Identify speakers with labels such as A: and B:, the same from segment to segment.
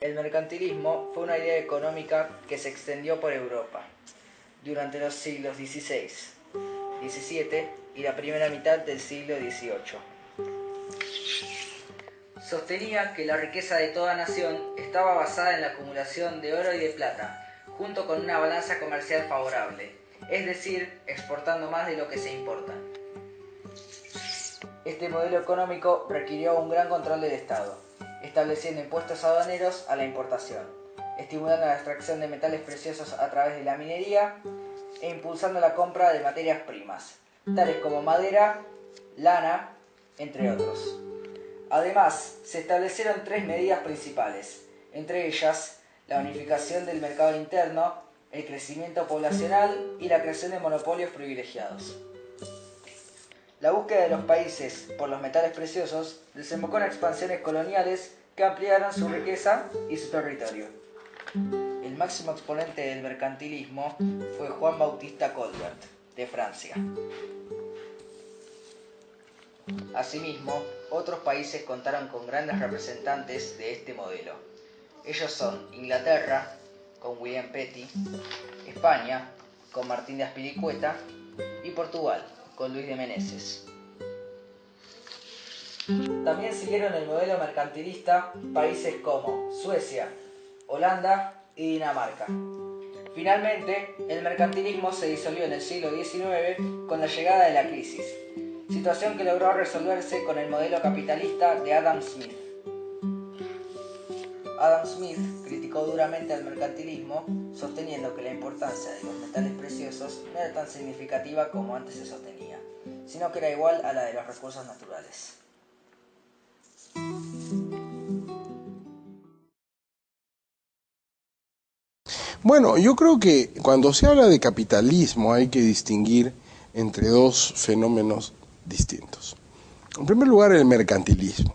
A: El mercantilismo fue una idea económica que se extendió por Europa durante los siglos XVI, XVII y la primera mitad del siglo XVIII. Sostenía que la riqueza de toda nación estaba basada en la acumulación de oro y de plata, junto con una balanza comercial favorable, es decir, exportando más de lo que se importa. Este modelo económico requirió un gran control del Estado, estableciendo impuestos aduaneros a la importación, estimulando la extracción de metales preciosos a través de la minería e impulsando la compra de materias primas, tales como madera, lana, entre otros. Además, se establecieron tres medidas principales, entre ellas la unificación del mercado interno, el crecimiento poblacional y la creación de monopolios privilegiados. La búsqueda de los países por los metales preciosos desembocó en expansiones coloniales que ampliaron su riqueza y su territorio. El máximo exponente del mercantilismo fue Juan Bautista Colbert, de Francia. Asimismo, otros países contaron con grandes representantes de este modelo. Ellos son Inglaterra, con William Petty, España, con Martín de Azpilicueta, y Portugal, con Luis de Meneses. También siguieron el modelo mercantilista países como Suecia, Holanda y Dinamarca. Finalmente, el mercantilismo se disolvió en el siglo XIX con la llegada de la crisis, situación que logró resolverse con el modelo capitalista de Adam Smith. Adam Smith criticó duramente al mercantilismo, sosteniendo que la importancia de los metales preciosos no era tan significativa como antes se sostenía, sino que era igual a la de los recursos naturales.
B: Bueno, yo creo que cuando se habla de capitalismo hay que distinguir entre dos fenómenos distintos. En primer lugar, el mercantilismo.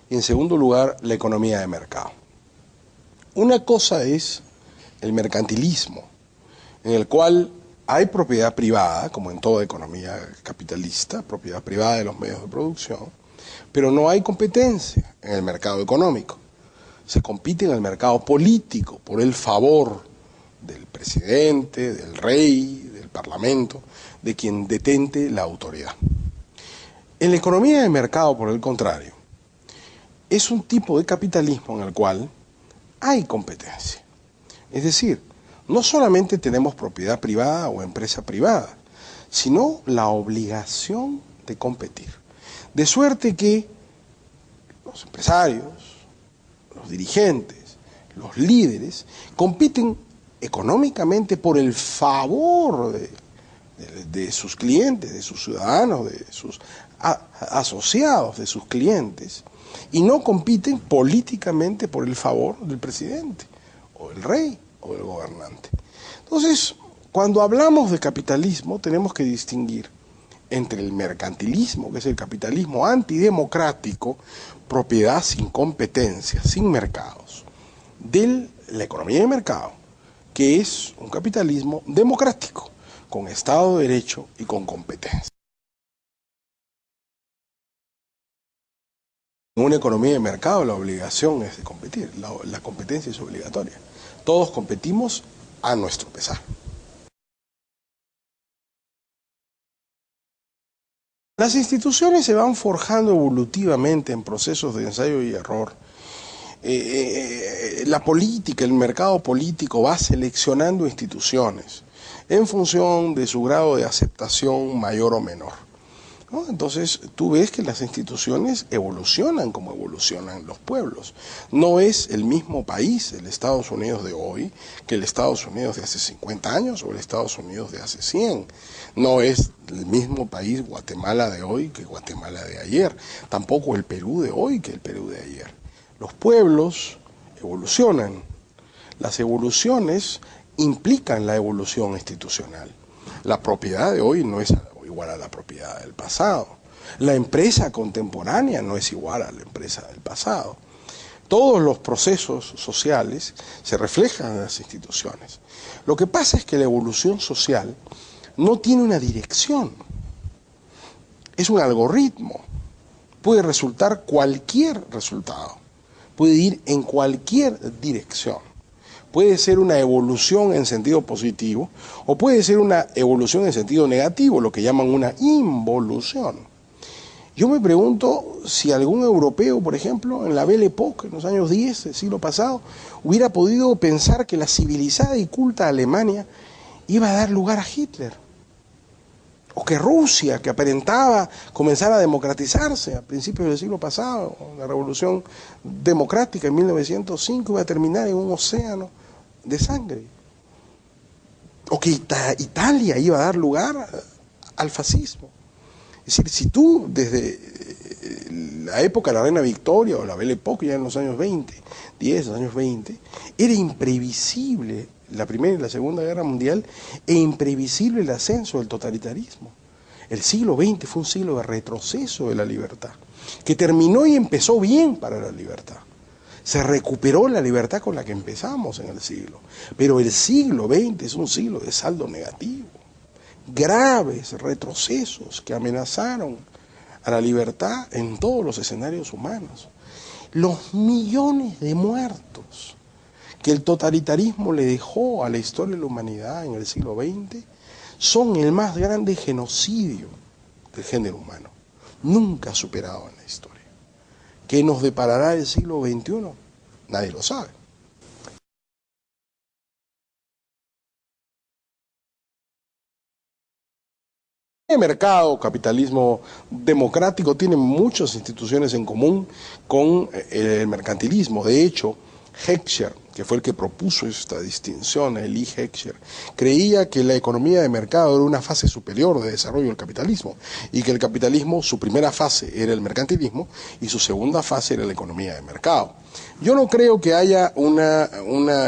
B: Y en segundo lugar, la economía de mercado. Una cosa es el mercantilismo, en el cual hay propiedad privada, como en toda economía capitalista, propiedad privada de los medios de producción, pero no hay competencia en el mercado económico. Se compite en el mercado político por el favor del presidente, del rey, del parlamento, de quien detente la autoridad. En la economía de mercado, por el contrario, es un tipo de capitalismo en el cual hay competencia. Es decir, no solamente tenemos propiedad privada o empresa privada, sino la obligación de competir. De suerte que los empresarios, los dirigentes, los líderes, compiten económicamente por el favor de sus clientes, de sus ciudadanos, de sus asociados, de sus clientes, y no compiten políticamente por el favor del presidente, o del rey, o del gobernante. Entonces, cuando hablamos de capitalismo, tenemos que distinguir entre el mercantilismo, que es el capitalismo antidemocrático, propiedad sin competencia, sin mercados, de la economía de mercado, que es un capitalismo democrático, con Estado de Derecho y con competencia. En una economía de mercado la obligación es de competir, la competencia es obligatoria. Todos competimos a nuestro pesar. Las instituciones se van forjando evolutivamente en procesos de ensayo y error. La política, el mercado político va seleccionando instituciones en función de su grado de aceptación mayor o menor, ¿no? Entonces tú ves que las instituciones evolucionan como evolucionan los pueblos. No es el mismo país, el Estados Unidos de hoy, que el Estados Unidos de hace 50 años o el Estados Unidos de hace 100. No es el mismo país Guatemala de hoy que Guatemala de ayer. Tampoco el Perú de hoy que el Perú de ayer. Los pueblos evolucionan. Las evoluciones implican la evolución institucional. La propiedad de hoy no es igual a la propiedad del pasado. La empresa contemporánea no es igual a la empresa del pasado. Todos los procesos sociales se reflejan en las instituciones. Lo que pasa es que la evolución social no tiene una dirección. Es un algoritmo. Puede resultar cualquier resultado, puede ir en cualquier dirección. Puede ser una evolución en sentido positivo o puede ser una evolución en sentido negativo, lo que llaman una involución. Yo me pregunto si algún europeo, por ejemplo, en la Belle Époque, en los años 10 del siglo pasado, hubiera podido pensar que la civilizada y culta Alemania iba a dar lugar a Hitler. O que Rusia, que aparentaba comenzar a democratizarse a principios del siglo pasado, la revolución democrática en 1905, iba a terminar en un océano de sangre. O que Italia iba a dar lugar al fascismo. Es decir, si tú desde la época de la Reina Victoria o la Belle Époque, ya en los años 20, 10, los años 20, era imprevisible la Primera y la Segunda Guerra Mundial e imprevisible el ascenso del totalitarismo. El siglo XX fue un siglo de retroceso de la libertad, que terminó y empezó bien para la libertad. Se recuperó la libertad con la que empezamos en el siglo, pero el siglo XX es un siglo de saldo negativo. Graves retrocesos que amenazaron a la libertad en todos los escenarios humanos. Los millones de muertos que el totalitarismo le dejó a la historia de la humanidad en el siglo XX son el más grande genocidio del género humano, nunca superado en la historia. ¿Qué nos deparará el siglo XXI? Nadie lo sabe. El mercado, capitalismo democrático, tiene muchas instituciones en común con el mercantilismo. De hecho, Heckscher, que fue el que propuso esta distinción, Elie Heckscher, creía que la economía de mercado era una fase superior de desarrollo del capitalismo y que el capitalismo, su primera fase era el mercantilismo y su segunda fase era la economía de mercado. Yo no creo que haya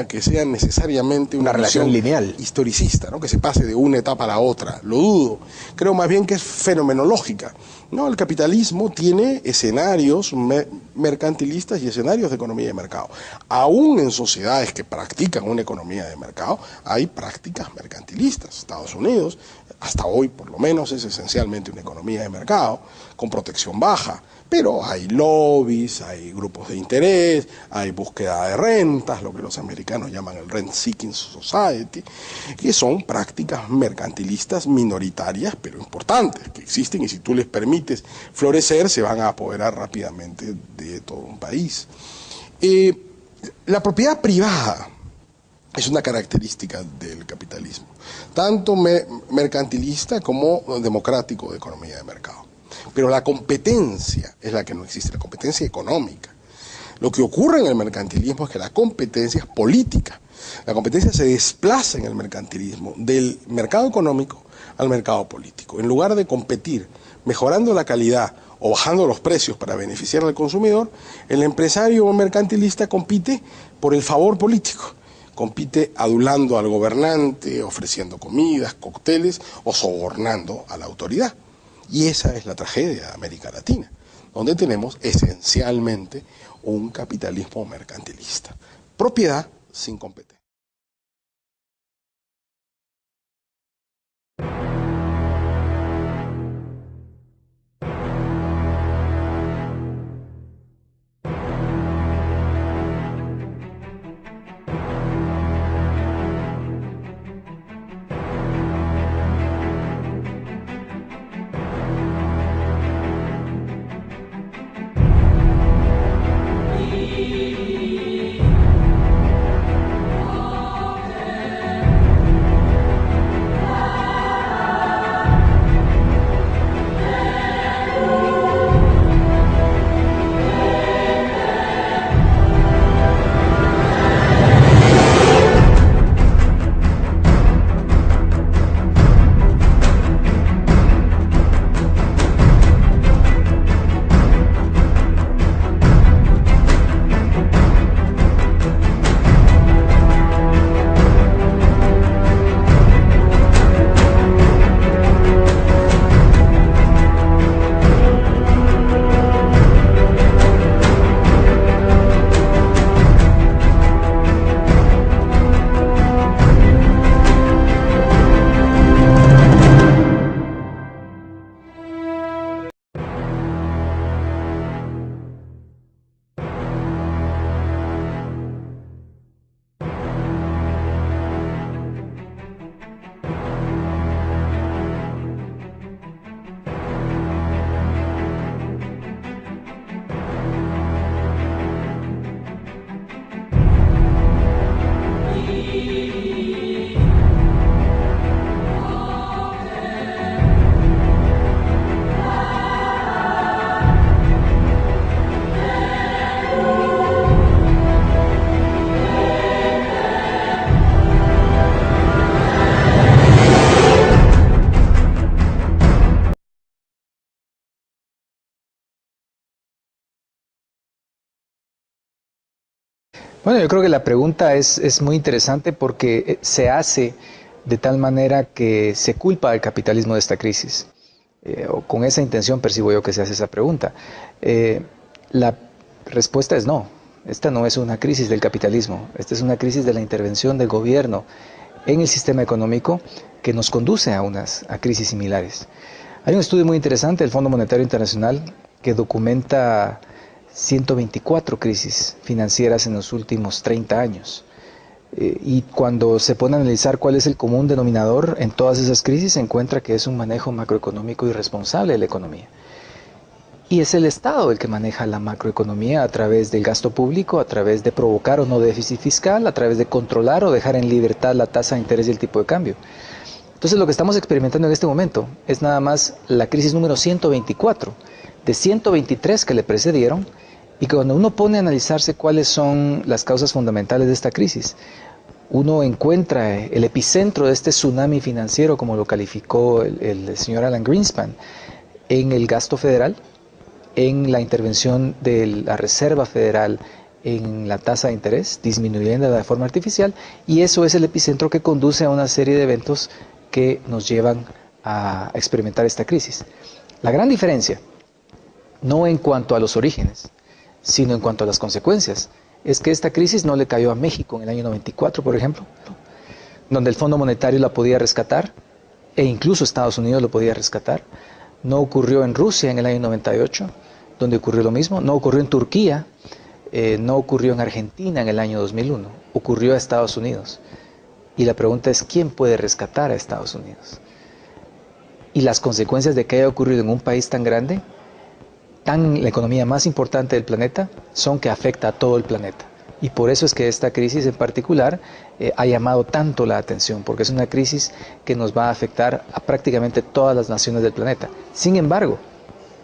B: que sea necesariamente una relación lineal, historicista, ¿no? Que se pase de una etapa a la otra, lo dudo. Creo más bien que es fenomenológica. No, el capitalismo tiene escenarios mercantilistas y escenarios de economía de mercado. Aún en sociedades que practican una economía de mercado, hay prácticas mercantilistas. Estados Unidos, hasta hoy por lo menos, es esencialmente una economía de mercado, con protección baja. Pero hay lobbies, hay grupos de interés, hay búsqueda de rentas, lo que los americanos llaman el Rent Seeking Society, que son prácticas mercantilistas minoritarias, pero importantes, que existen y si tú les permites florecer, se van a apoderar rápidamente de todo un país. La propiedad privada es una característica del capitalismo, tanto mercantilista como democrático de economía de mercado. Pero la competencia es la que no existe, la competencia económica. Lo que ocurre en el mercantilismo es que la competencia es política. La competencia se desplaza en el mercantilismo del mercado económico al mercado político. En lugar de competir mejorando la calidad o bajando los precios para beneficiar al consumidor, el empresario mercantilista compite por el favor político. Compite adulando al gobernante, ofreciendo comidas, cócteles o sobornando a la autoridad. Y esa es la tragedia de América Latina, donde tenemos esencialmente un capitalismo mercantilista. Propiedad sin competencia.
C: Bueno, yo creo que la pregunta es muy interesante porque se hace de tal manera que se culpa al capitalismo de esta crisis. O con esa intención percibo yo que se hace esa pregunta. La respuesta es no. Esta no es una crisis del capitalismo. Esta es una crisis de la intervención del gobierno en el sistema económico que nos conduce a crisis similares. Hay un estudio muy interesante del Fondo Monetario Internacional que documenta 124 crisis financieras en los últimos 30 años. Y cuando se pone a analizar cuál es el común denominador en todas esas crisis, se encuentra que es un manejo macroeconómico irresponsable de la economía. Y es el Estado el que maneja la macroeconomía a través del gasto público, a través de provocar o no déficit fiscal, a través de controlar o dejar en libertad la tasa de interés y el tipo de cambio. Entonces lo que estamos experimentando en este momento es nada más la crisis número 124, de 123 que le precedieron, y que cuando uno pone a analizarse cuáles son las causas fundamentales de esta crisis, uno encuentra el epicentro de este tsunami financiero, como lo calificó el señor Alan Greenspan, en el gasto federal, en la intervención de la Reserva Federal en la tasa de interés, disminuyéndola de forma artificial, y eso es el epicentro que conduce a una serie de eventos que nos llevan a experimentar esta crisis. La gran diferencia, no en cuanto a los orígenes, sino en cuanto a las consecuencias, es que esta crisis no le cayó a México en el año 94, por ejemplo, donde el Fondo Monetario la podía rescatar, e incluso Estados Unidos lo podía rescatar. No ocurrió en Rusia en el año 98, donde ocurrió lo mismo. No ocurrió en Turquía, no ocurrió en Argentina en el año 2001, ocurrió a Estados Unidos. Y la pregunta es, ¿quién puede rescatar a Estados Unidos? Y las consecuencias de que haya ocurrido en un país tan grande, la economía más importante del planeta, son que afecta a todo el planeta. Y por eso es que esta crisis en particular ha llamado tanto la atención, porque es una crisis que nos va a afectar a prácticamente todas las naciones del planeta. Sin embargo,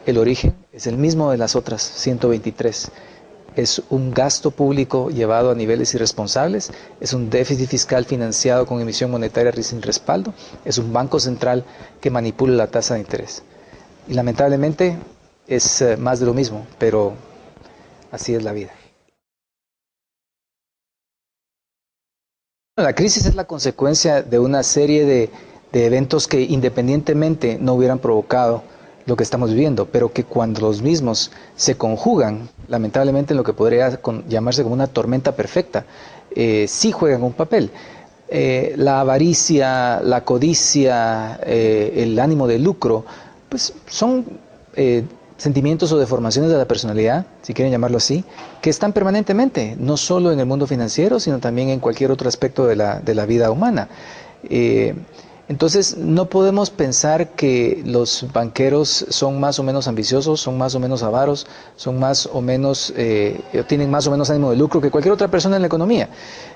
C: el origen es el mismo de las otras 123. Es un gasto público llevado a niveles irresponsables, es un déficit fiscal financiado con emisión monetaria sin respaldo, es un banco central que manipula la tasa de interés. Y lamentablemente es más de lo mismo, pero así es la vida. La crisis es la consecuencia de una serie de eventos que independientemente no hubieran provocado lo que estamos viviendo, pero que cuando los mismos se conjugan, lamentablemente en lo que podría llamarse como una tormenta perfecta, sí juegan un papel. La avaricia, la codicia, el ánimo de lucro, pues son sentimientos o deformaciones de la personalidad, si quieren llamarlo así, que están permanentemente, no solo en el mundo financiero, sino también en cualquier otro aspecto de la vida humana. Entonces, no podemos pensar que los banqueros son más o menos ambiciosos, son más o menos avaros, son más o menos, tienen más o menos ánimo de lucro que cualquier otra persona en la economía.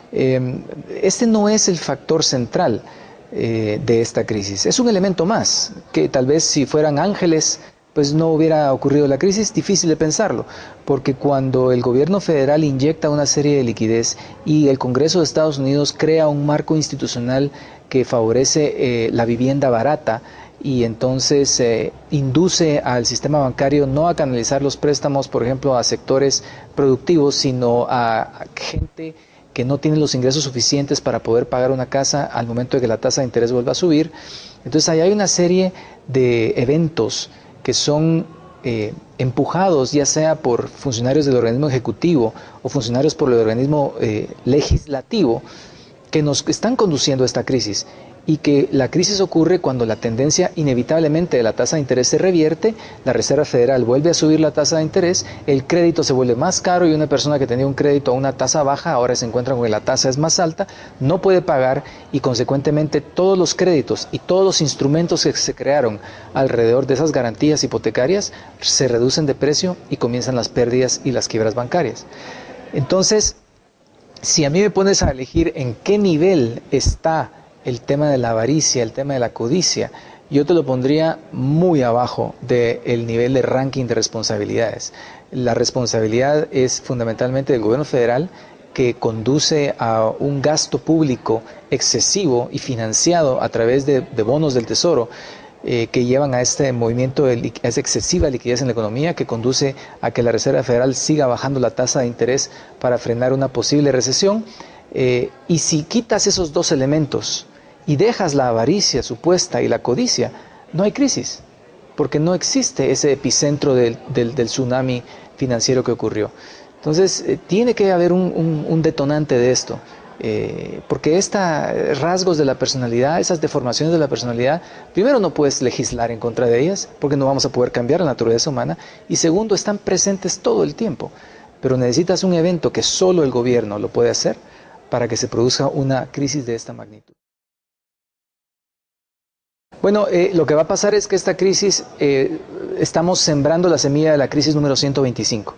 C: Este no es el factor central de esta crisis. Es un elemento más, que tal vez si fueran ángeles, pues no hubiera ocurrido la crisis. Difícil de pensarlo, porque cuando el gobierno federal inyecta una serie de liquidez y el Congreso de Estados Unidos crea un marco institucional que favorece la vivienda barata y entonces induce al sistema bancario no a canalizar los préstamos, por ejemplo, a sectores productivos, sino a gente que no tiene los ingresos suficientes para poder pagar una casa al momento de que la tasa de interés vuelva a subir. Entonces ahí hay una serie de eventos que son empujados ya sea por funcionarios del organismo ejecutivo o funcionarios por el organismo legislativo, que nos están conduciendo a esta crisis, y que la crisis ocurre cuando la tendencia inevitablemente de la tasa de interés se revierte, la Reserva Federal vuelve a subir la tasa de interés, el crédito se vuelve más caro y una persona que tenía un crédito a una tasa baja ahora se encuentra con que la tasa es más alta, no puede pagar y consecuentemente todos los créditos y todos los instrumentos que se crearon alrededor de esas garantías hipotecarias se reducen de precio y comienzan las pérdidas y las quiebras bancarias. Entonces, si a mí me pones a elegir en qué nivel está el tema de la avaricia, el tema de la codicia, yo te lo pondría muy abajo del nivel de ranking de responsabilidades. La responsabilidad es fundamentalmente del gobierno federal, que conduce a un gasto público excesivo y financiado a través de bonos del Tesoro, que llevan a este movimiento a esa excesiva liquidez en la economía que conduce a que la Reserva Federal siga bajando la tasa de interés para frenar una posible recesión. Y si quitas esos dos elementos y dejas la avaricia supuesta y la codicia, no hay crisis, porque no existe ese epicentro del tsunami financiero que ocurrió. Entonces, tiene que haber un detonante de esto. Porque estos rasgos de la personalidad, esas deformaciones de la personalidad, primero no puedes legislar en contra de ellas, porque no vamos a poder cambiar la naturaleza humana, y segundo, están presentes todo el tiempo, pero necesitas un evento que solo el gobierno lo puede hacer para que se produzca una crisis de esta magnitud. Bueno, lo que va a pasar es que esta crisis, estamos sembrando la semilla de la crisis número 125.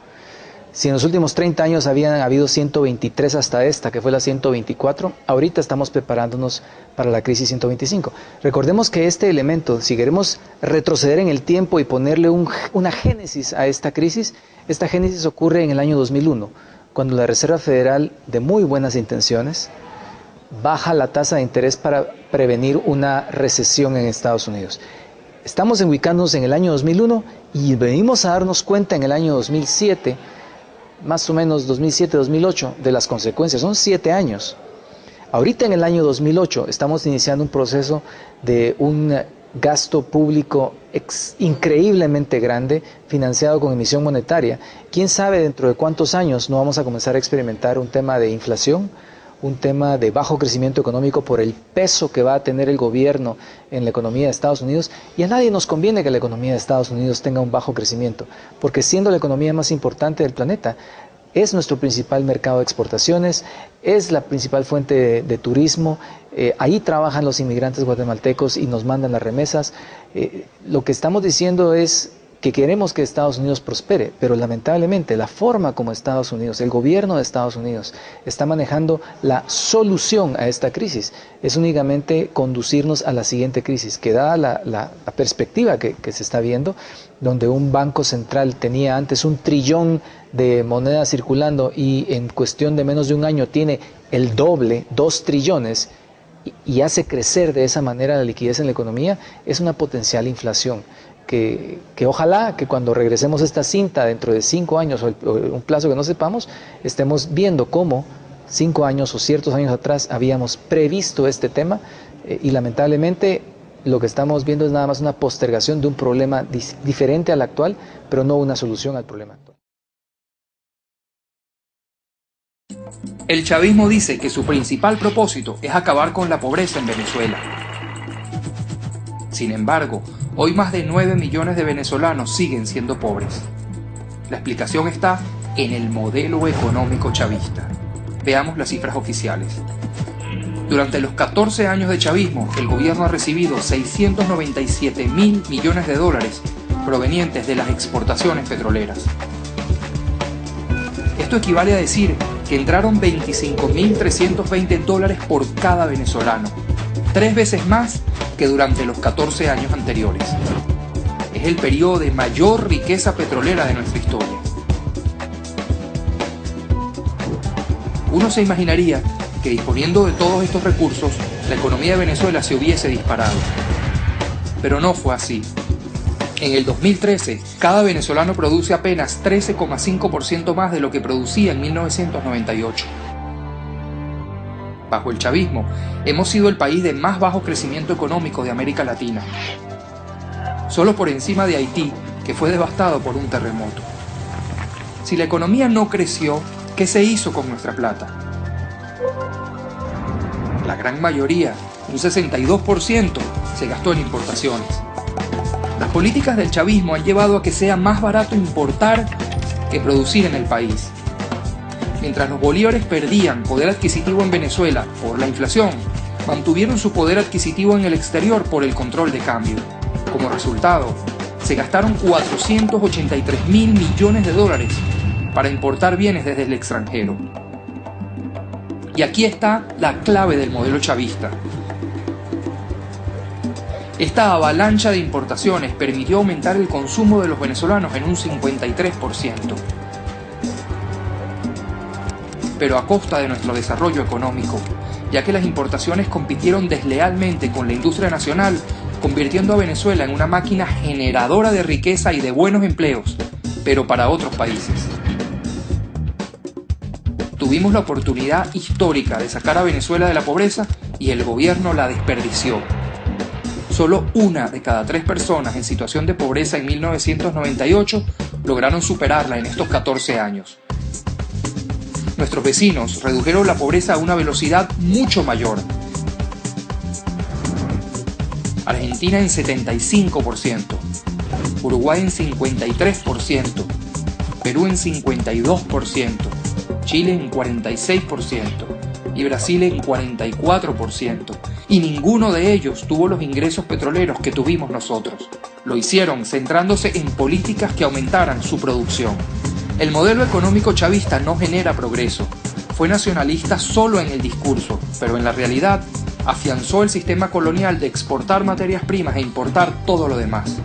C: Si en los últimos 30 años habían habido 123 hasta esta, que fue la 124, ahorita estamos preparándonos para la crisis 125. Recordemos que este elemento, si queremos retroceder en el tiempo y ponerle una génesis a esta crisis ocurre en el año 2001, cuando la Reserva Federal, de muy buenas intenciones, baja la tasa de interés para prevenir una recesión en Estados Unidos. Estamos ubicándonos en el año 2001 y venimos a darnos cuenta en el año 2007, más o menos 2007-2008, de las consecuencias. Son 7 años. Ahorita en el año 2008 estamos iniciando un proceso de un gasto público increíblemente grande, financiado con emisión monetaria. ¿Quién sabe dentro de cuántos años no vamos a comenzar a experimentar un tema de inflación, un tema de bajo crecimiento económico por el peso que va a tener el gobierno en la economía de Estados Unidos? Y a nadie nos conviene que la economía de Estados Unidos tenga un bajo crecimiento, porque siendo la economía más importante del planeta, es nuestro principal mercado de exportaciones, es la principal fuente de turismo, ahí trabajan los inmigrantes guatemaltecos y nos mandan las remesas. Lo que estamos diciendo es que queremos que Estados Unidos prospere, pero lamentablemente la forma como Estados Unidos, el gobierno de Estados Unidos, está manejando la solución a esta crisis es únicamente conducirnos a la siguiente crisis, que dada la perspectiva que se está viendo, donde un banco central tenía antes 1 trillón de monedas circulando y en cuestión de menos de un año tiene el doble, 2 trillones, y hace crecer de esa manera la liquidez en la economía, es una potencial inflación. Que ojalá que cuando regresemos a esta cinta dentro de 5 años o un plazo que no sepamos, estemos viendo cómo 5 años o ciertos años atrás habíamos previsto este tema y lamentablemente lo que estamos viendo es nada más una postergación de un problema diferente al actual, pero no una solución al problema actual.
D: El chavismo dice que su principal propósito es acabar con la pobreza en Venezuela. Sin embargo, hoy más de 9 millones de venezolanos siguen siendo pobres. La explicación está en el modelo económico chavista. Veamos las cifras oficiales. Durante los 14 años de chavismo, el gobierno ha recibido 697.000 millones de dólares provenientes de las exportaciones petroleras. Esto equivale a decir que entraron 25.320 dólares por cada venezolano, 3 veces más que durante los 14 años anteriores. Es el periodo de mayor riqueza petrolera de nuestra historia. Uno se imaginaría que disponiendo de todos estos recursos, la economía de Venezuela se hubiese disparado. Pero no fue así. En el 2013, cada venezolano produce apenas 13,5% más de lo que producía en 1998. Bajo el chavismo, hemos sido el país de más bajo crecimiento económico de América Latina, solo por encima de Haití, que fue devastado por un terremoto. Si la economía no creció, ¿qué se hizo con nuestra plata? La gran mayoría, un 62%, se gastó en importaciones. Las políticas del chavismo han llevado a que sea más barato importar que producir en el país. Mientras los bolívares perdían poder adquisitivo en Venezuela por la inflación, mantuvieron su poder adquisitivo en el exterior por el control de cambio. Como resultado, se gastaron 483.000 millones de dólares para importar bienes desde el extranjero. Y aquí está la clave del modelo chavista. Esta avalancha de importaciones permitió aumentar el consumo de los venezolanos en un 53%. pero a costa de nuestro desarrollo económico, ya que las importaciones compitieron deslealmente con la industria nacional, convirtiendo a Venezuela en una máquina generadora de riqueza y de buenos empleos, pero para otros países. Tuvimos la oportunidad histórica de sacar a Venezuela de la pobreza y el gobierno la desperdició. Solo 1 de cada 3 personas en situación de pobreza en 1998 lograron superarla en estos 14 años. Nuestros vecinos redujeron la pobreza a una velocidad mucho mayor. Argentina en 75%, Uruguay en 53%, Perú en 52%, Chile en 46% y Brasil en 44%. Y ninguno de ellos tuvo los ingresos petroleros que tuvimos nosotros. Lo hicieron centrándose en políticas que aumentaran su producción. El modelo económico chavista no genera progreso. Fue nacionalista solo en el discurso, pero en la realidad afianzó el sistema colonial de exportar materias primas e importar todo lo demás.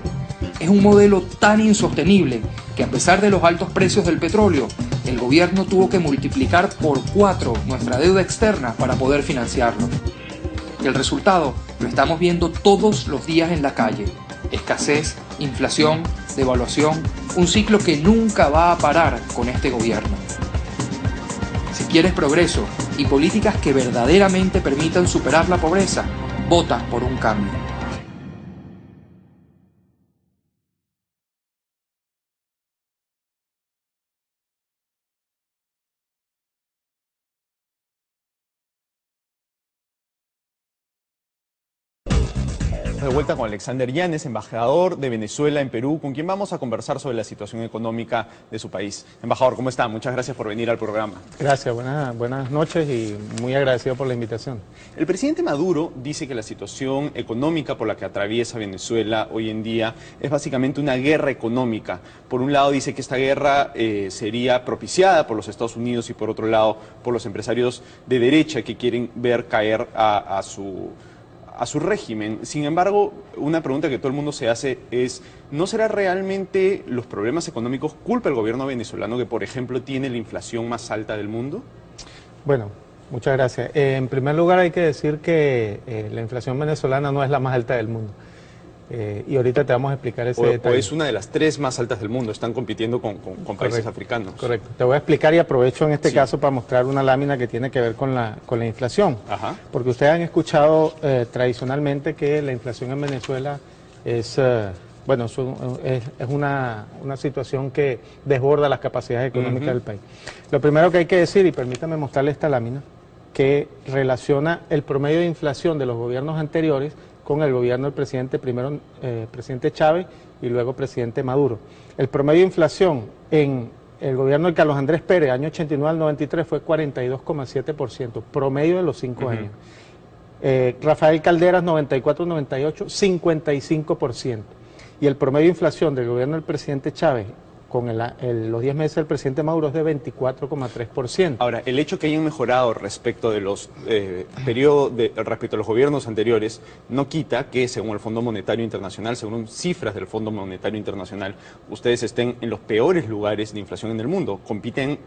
D: Es un modelo tan insostenible que a pesar de los altos precios del petróleo, el gobierno tuvo que multiplicar por 4 nuestra deuda externa para poder financiarlo. Y el resultado lo estamos viendo todos los días en la calle. Escasez, inflación, devaluación, un ciclo que nunca va a parar con este gobierno. Si quieres progreso y políticas que verdaderamente permitan superar la pobreza, vota por un cambio.
E: De vuelta con Alexander Yanes, embajador de Venezuela en Perú, con quien vamos a conversar sobre la situación económica de su país. Embajador, ¿cómo está? Muchas gracias por venir al programa.
F: Gracias, buenas noches y muy agradecido por la invitación.
E: El presidente Maduro dice que la situación económica por la que atraviesa Venezuela hoy en día es básicamente una guerra económica. Por un lado dice que esta guerra sería propiciada por los Estados Unidos y por otro lado por los empresarios de derecha que quieren ver caer a su régimen. Sin embargo, una pregunta que todo el mundo se hace es, ¿no será realmente los problemas económicos culpa del gobierno venezolano que, por ejemplo, tiene la inflación más alta del mundo?
F: Bueno, muchas gracias. En primer lugar hay que decir que la inflación venezolana no es la más alta del mundo. Y ahorita te vamos a explicar ese detalle.
E: O es una de las 3 más altas del mundo, están compitiendo con países africanos.
F: Correcto. Te voy a explicar y aprovecho en este caso para mostrar una lámina que tiene que ver con la inflación.
E: Ajá.
F: Porque ustedes han escuchado tradicionalmente que la inflación en Venezuela es una situación que desborda las capacidades económicas del país. Lo primero que hay que decir, y permítame mostrarle esta lámina, que relaciona el promedio de inflación de los gobiernos anteriores con el gobierno del presidente, primero presidente Chávez y luego presidente Maduro. El promedio de inflación en el gobierno de Carlos Andrés Pérez, año 89 al 93, fue 42,7%, promedio de los 5 años. Rafael Calderas, 94-98, 55%. Y el promedio de inflación del gobierno del presidente Chávez con los 10 meses del presidente Maduro es de 24,3%.
E: Ahora, el hecho que hayan mejorado respecto de los periodos, respecto a los gobiernos anteriores, no quita que, según el Fondo Monetario Internacional, según cifras del Fondo Monetario Internacional, ustedes estén en los peores lugares de inflación en el mundo. Compiten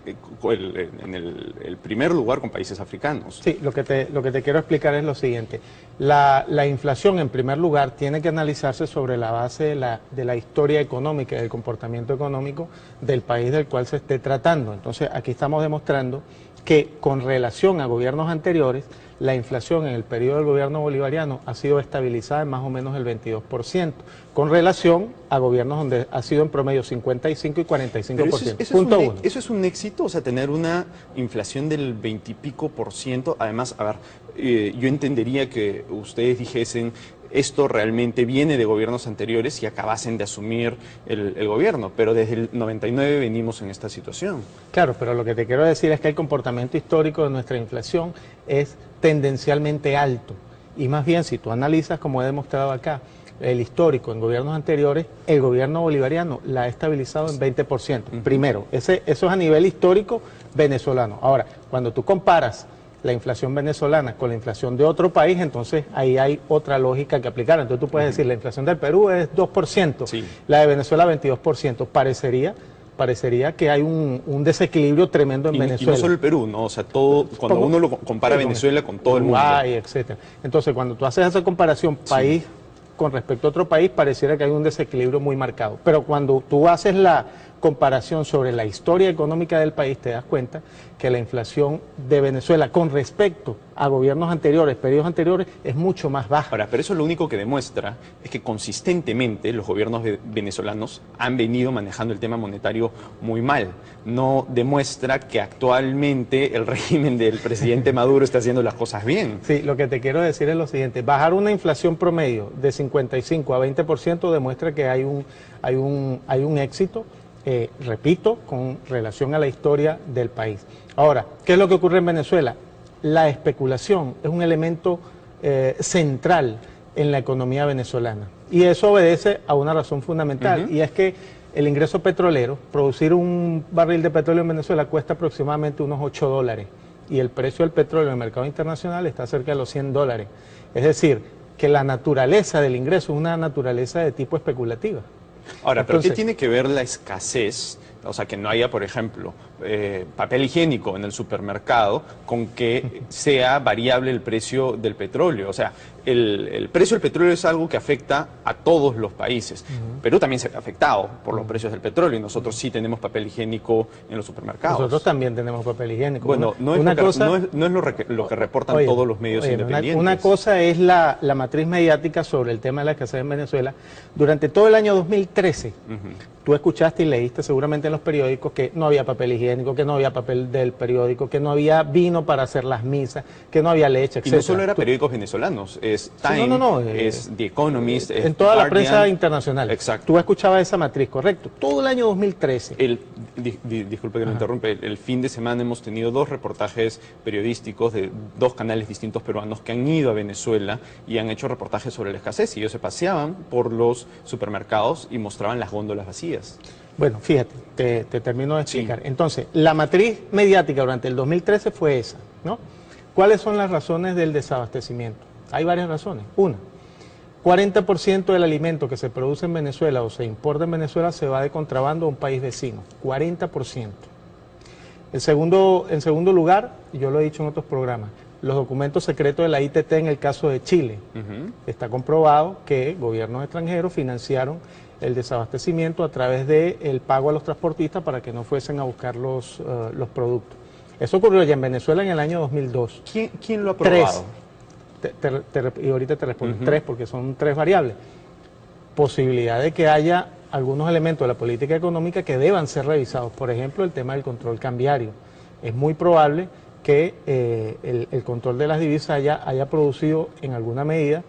E: en el primer lugar con países africanos.
F: Sí, lo que te quiero explicar es lo siguiente. La inflación, en primer lugar, tiene que analizarse sobre la base de la historia económica y del comportamiento económico del país del cual se esté tratando. Entonces, aquí estamos demostrando que con relación a gobiernos anteriores, la inflación en el periodo del gobierno bolivariano ha sido estabilizada en más o menos el 22%, con relación a gobiernos donde ha sido en promedio 55 y 45%.
E: ¿Eso es un éxito? O sea, tener una inflación del 20 y pico %. Además, a ver, yo entendería que ustedes dijesen, esto realmente viene de gobiernos anteriores y acabasen de asumir el gobierno, pero desde el 99 venimos en esta situación.
F: Claro, pero lo que te quiero decir es que el comportamiento histórico de nuestra inflación es tendencialmente alto. Y más bien, si tú analizas, como he demostrado acá, el histórico en gobiernos anteriores, el gobierno bolivariano la ha estabilizado en 20%. Primero, eso es a nivel histórico venezolano. Ahora, cuando tú comparas la inflación venezolana con la inflación de otro país, entonces ahí hay otra lógica que aplicar. Entonces tú puedes decir, la inflación del Perú es 2%, la de Venezuela 22%. Parecería parecería que hay un desequilibrio tremendo en Venezuela.
E: Y no solo el Perú, ¿no? O sea, todo, cuando uno lo compara Venezuela con todo el mundo.
F: Uruguay, etcétera. Entonces, cuando tú haces esa comparación país con respecto a otro país, pareciera que hay un desequilibrio muy marcado. Pero cuando tú haces la comparación sobre la historia económica del país, te das cuenta que la inflación de Venezuela con respecto a gobiernos anteriores, periodos anteriores, es mucho más baja.
E: Ahora, pero eso lo único que demuestra es que consistentemente los gobiernos venezolanos han venido manejando el tema monetario muy mal. No demuestra que actualmente el régimen del presidente Maduro está haciendo las cosas bien.
F: Sí, lo que te quiero decir es lo siguiente: bajar una inflación promedio de 55 a 20% demuestra que hay un éxito, repito, con relación a la historia del país. Ahora, ¿qué es lo que ocurre en Venezuela? La especulación es un elemento central en la economía venezolana. Y eso obedece a una razón fundamental, y es que el ingreso petrolero, producir un barril de petróleo en Venezuela cuesta aproximadamente unos $8, y el precio del petróleo en el mercado internacional está cerca de los $100. Es decir, que la naturaleza del ingreso es una naturaleza de tipo especulativa.
E: Ahora, ¿pero
F: Entonces,
E: qué tiene que ver la escasez, o sea, que no haya, por ejemplo, papel higiénico en el supermercado, con que sea variable el precio del petróleo? O sea, el precio del petróleo es algo que afecta a todos los países. Perú también se ve afectado por los precios del petróleo, y nosotros sí tenemos papel higiénico en los supermercados.
F: Nosotros también tenemos papel higiénico.
E: Bueno, no es lo que reportan todos los medios independientes.
F: Una cosa es la matriz mediática sobre el tema de la escasez en Venezuela. Durante todo el año 2013, tú escuchaste y leíste seguramente en los periódicos que no había papel higiénico, que no había papel del periódico, que no había vino para hacer las misas, que no había leche, etc.
E: Y no solo era periódicos venezolanos, es Time, es The Economist,
F: en toda la prensa internacional.
E: Exacto.
F: Tú escuchabas esa matriz, correcto. Todo el año 2013.
E: Disculpe que lo interrumpe, el fin de semana hemos tenido 2 reportajes periodísticos de 2 canales distintos peruanos que han ido a Venezuela y han hecho reportajes sobre la escasez, y ellos se paseaban por los supermercados y mostraban las góndolas vacías.
F: Bueno, fíjate, te termino de explicar. Sí. Entonces, la matriz mediática durante el 2013 fue esa, ¿no? ¿Cuáles son las razones del desabastecimiento? Hay varias razones. Una, 40% del alimento que se produce en Venezuela o se importa en Venezuela se va de contrabando a un país vecino. 40%. En segundo lugar, yo lo he dicho en otros programas, los documentos secretos de la ITT en el caso de Chile. Está comprobado que gobiernos extranjeros financiaron el desabastecimiento a través del pago a los transportistas para que no fuesen a buscar los productos. Eso ocurrió ya en Venezuela en el año 2002.
E: ¿Quién lo ha probado?
F: Y ahorita te respondo 3 porque son 3 variables. Posibilidad de que haya algunos elementos de la política económica que deban ser revisados. Por ejemplo, el tema del control cambiario. Es muy probable que el control de las divisas haya producido en alguna medida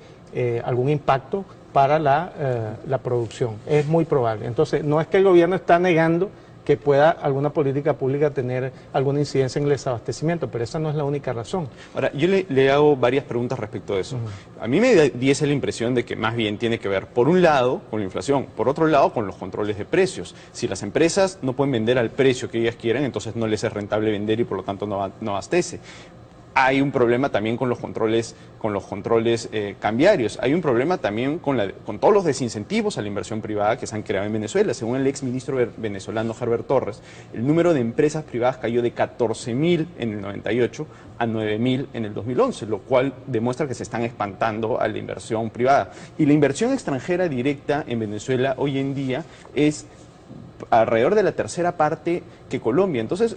F: algún impacto para la producción. Es muy probable. Entonces, no es que el gobierno está negando que pueda alguna política pública tener alguna incidencia en el desabastecimiento, pero esa no es la única razón.
E: Ahora, yo le hago varias preguntas respecto a eso. A mí me diese la impresión de que más bien tiene que ver, por un lado, con la inflación, por otro lado, con los controles de precios. Si las empresas no pueden vender al precio que ellas quieren, entonces no les es rentable vender y por lo tanto no abastece. Hay un problema también con los controles cambiarios. Hay un problema también con todos los desincentivos a la inversión privada que se han creado en Venezuela. Según el ex ministro venezolano Herbert Torres, el número de empresas privadas cayó de 14.000 en el 98 a 9.000 en el 2011, lo cual demuestra que se están espantando a la inversión privada. Y la inversión extranjera directa en Venezuela hoy en día es alrededor de la tercera parte que Colombia. Entonces,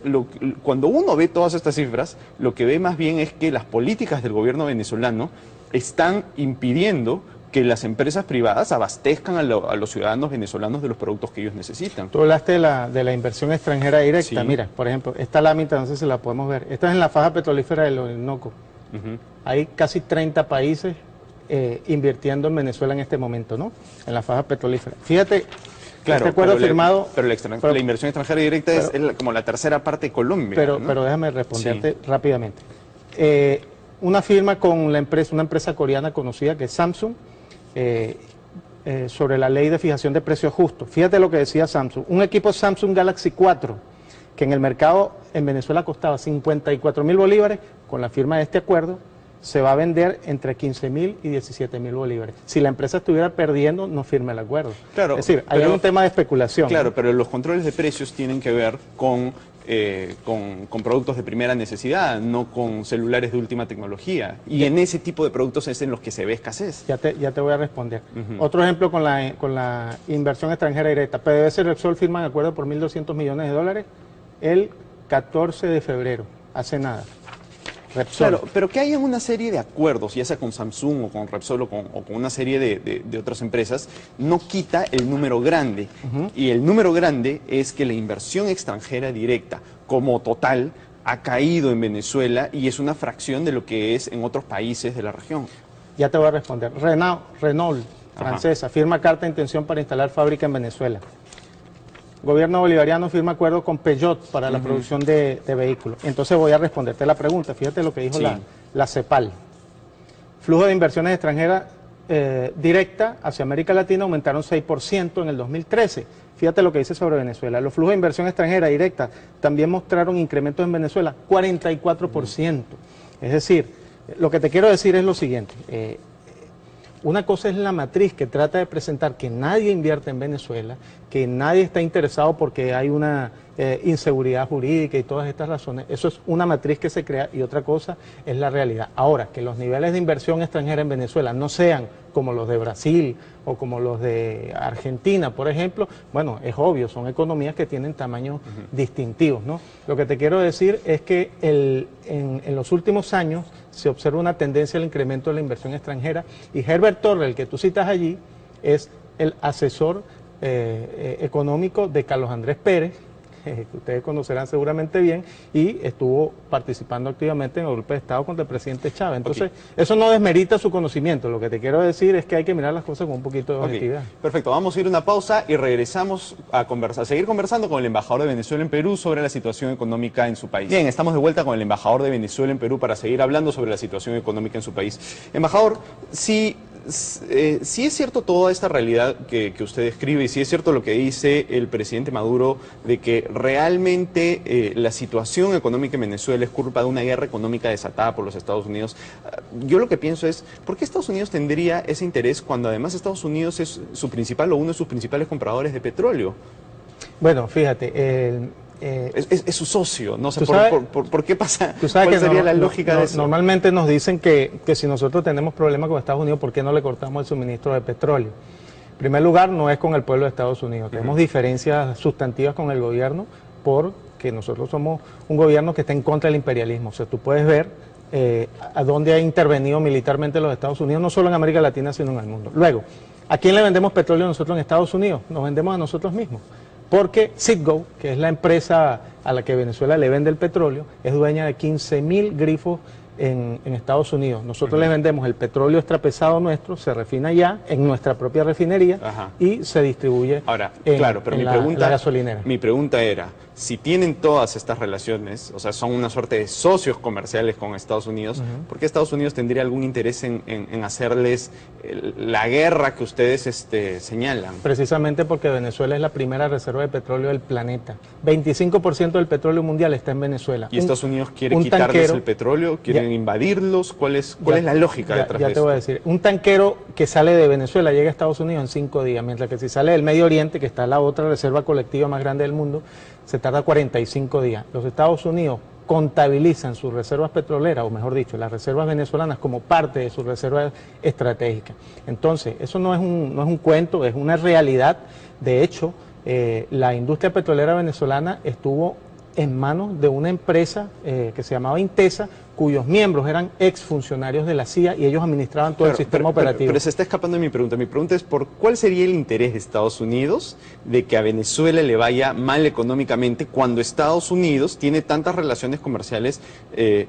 E: cuando uno ve todas estas cifras, lo que ve más bien es que las políticas del gobierno venezolano están impidiendo que las empresas privadas abastezcan a los ciudadanos venezolanos de los productos que ellos necesitan.
F: Tú hablaste de la inversión extranjera directa.
E: Sí.
F: Mira, por ejemplo, esta lámina, no sé si la podemos ver. Esta es en la faja petrolífera del Orinoco. Hay casi 30 países invirtiendo en Venezuela en este momento, ¿no? En la faja petrolífera. Fíjate.
E: Claro,
F: este acuerdo firmado,
E: pero la inversión extranjera directa es como la tercera parte de Colombia.
F: Pero déjame responderte rápidamente. Una firma con una empresa coreana conocida que es Samsung, sobre la ley de fijación de precios justos. Fíjate lo que decía Samsung. Un equipo Samsung Galaxy 4, que en el mercado en Venezuela costaba 54.000 bolívares, con la firma de este acuerdo, se va a vender entre 15.000 y 17.000 bolívares. Si la empresa estuviera perdiendo, no firme el acuerdo.
E: Claro,
F: es decir, hay un tema de especulación.
E: Claro,
F: ¿no?
E: pero los controles de precios tienen que ver con productos de primera necesidad, no con celulares de última tecnología. Y en ese tipo de productos es en los que se ve escasez.
F: Ya te voy a responder. Otro ejemplo con la inversión extranjera directa. PDVSA y Repsol firman acuerdo por $1.200 millones el 14 de febrero, hace nada. Repsol.
E: Claro, pero que haya una serie de acuerdos, ya sea con Samsung o con Repsol o con una serie de otras empresas, no quita el número grande. Y el número grande es que la inversión extranjera directa, como total, ha caído en Venezuela y es una fracción de lo que es en otros países de la región.
F: Ya te voy a responder. Renault, francesa, firma carta de intención para instalar fábrica en Venezuela. Gobierno bolivariano firma acuerdo con Peugeot para la producción de vehículos. Entonces voy a responderte la pregunta. Fíjate lo que dijo la CEPAL. Flujo de inversiones extranjeras directa hacia América Latina aumentaron 6% en el 2013. Fíjate lo que dice sobre Venezuela. Los flujos de inversión extranjera directa también mostraron incrementos en Venezuela, 44%. Es decir, lo que te quiero decir es lo siguiente. Una cosa es la matriz que trata de presentar que nadie invierte en Venezuela, que nadie está interesado porque hay una inseguridad jurídica y todas estas razones. Eso es una matriz que se crea y otra cosa es la realidad. Ahora, que los niveles de inversión extranjera en Venezuela no sean como los de Brasil o como los de Argentina, por ejemplo, bueno, es obvio, son economías que tienen tamaños distintivos, ¿no? Lo que te quiero decir es que en los últimos años se observa una tendencia al incremento de la inversión extranjera y Herbert Torre, el que tú citas allí, es el asesor económico de Carlos Andrés Pérez, que ustedes conocerán seguramente bien, y estuvo participando activamente en el golpe de Estado contra el presidente Chávez. Entonces, eso no desmerita su conocimiento. Lo que te quiero decir es que hay que mirar las cosas con un poquito de objetividad.
E: Perfecto, vamos a ir a una pausa y regresamos a seguir conversando con el embajador de Venezuela en Perú sobre la situación económica en su país. Bien, estamos de vuelta con el embajador de Venezuela en Perú para seguir hablando sobre la situación económica en su país. Embajador, si es cierto toda esta realidad que usted describe y si es cierto lo que dice el presidente Maduro de que realmente la situación económica en Venezuela es culpa de una guerra económica desatada por los Estados Unidos, yo lo que pienso es, ¿por qué Estados Unidos tendría ese interés cuando además Estados Unidos es su principal o uno de sus principales compradores de petróleo?
F: Bueno, fíjate,
E: es su socio, no sé por qué pasa, ¿cuál sería la lógica de eso?
F: Normalmente nos dicen que si nosotros tenemos problemas con Estados Unidos, ¿por qué no le cortamos el suministro de petróleo? En primer lugar, no es con el pueblo de Estados Unidos, tenemos diferencias sustantivas con el gobierno porque nosotros somos un gobierno que está en contra del imperialismo. O sea, tú puedes ver a dónde ha intervenido militarmente los Estados Unidos, no solo en América Latina, sino en el mundo. Luego, ¿a quién le vendemos petróleo nosotros en Estados Unidos? Nos vendemos a nosotros mismos. Porque Citgo, que es la empresa a la que Venezuela le vende el petróleo, es dueña de 15.000 grifos en Estados Unidos. Nosotros les vendemos el petróleo extrapesado nuestro, se refina ya en nuestra propia refinería y se distribuye
E: en
F: la gasolinera.
E: Mi pregunta era, si tienen todas estas relaciones, o sea, son una suerte de socios comerciales con Estados Unidos, ¿por qué Estados Unidos tendría algún interés en hacerles la guerra que ustedes señalan?
F: Precisamente porque Venezuela es la primera reserva de petróleo del planeta. 25% del petróleo mundial está en Venezuela.
E: ¿Y Estados Unidos quiere quitarles el petróleo? ¿Quieren invadirlos? ¿Cuál es la lógica detrás de esto?
F: Ya te voy a decir. Un tanquero que sale de Venezuela llega a Estados Unidos en 5 días, mientras que si sale del Medio Oriente, que está la otra reserva colectiva más grande del mundo, se tarda 45 días. Los Estados Unidos contabilizan sus reservas petroleras, o mejor dicho, las reservas venezolanas como parte de sus reservas estratégicas. Entonces, eso no es un cuento, es una realidad. De hecho, la industria petrolera venezolana estuvo en manos de una empresa que se llamaba Intesa, cuyos miembros eran exfuncionarios de la CIA y ellos administraban todo el sistema operativo.
E: Pero se está escapando de mi pregunta. Mi pregunta es ¿por cuál sería el interés de Estados Unidos de que a Venezuela le vaya mal económicamente cuando Estados Unidos tiene tantas relaciones comerciales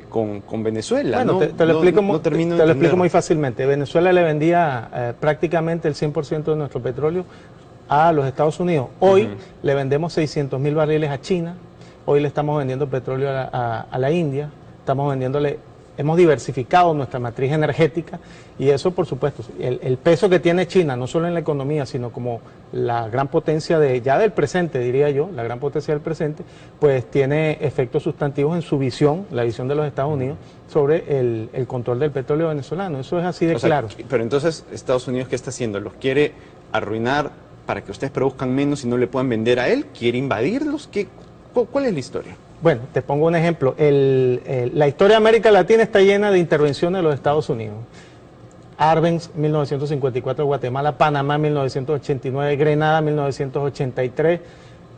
E: con Venezuela?
F: Bueno, te lo explico muy fácilmente. Venezuela le vendía prácticamente el 100% de nuestro petróleo a los Estados Unidos. Hoy le vendemos 600.000 barriles a China. Hoy le estamos vendiendo petróleo a la India, estamos vendiéndole hemos diversificado nuestra matriz energética y eso, por supuesto, el peso que tiene China, no solo en la economía, sino como la gran potencia ya del presente, diría yo, la gran potencia del presente, pues tiene efectos sustantivos en su visión, la visión de los Estados Unidos, sobre el control del petróleo venezolano. Eso es así de claro.
E: Pero entonces, ¿Estados Unidos qué está haciendo? ¿Los quiere arruinar para que ustedes produzcan menos y no le puedan vender a él? ¿Quiere invadirlos? ¿Cuál es la historia?
F: Bueno, te pongo un ejemplo. La historia de América Latina está llena de intervenciones de los Estados Unidos. Arbenz, 1954, Guatemala, Panamá, 1989, Grenada, 1983,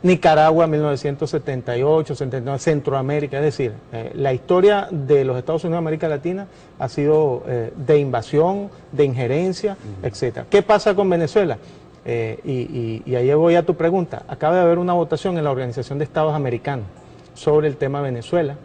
F: Nicaragua, 1978, 79, Centroamérica. Es decir, la historia de los Estados Unidos de América Latina ha sido de invasión, de injerencia, etcétera. ¿Qué pasa con Venezuela? Y ahí voy a tu pregunta. Acaba de haber una votación en la Organización de Estados Americanos sobre el tema Venezuela.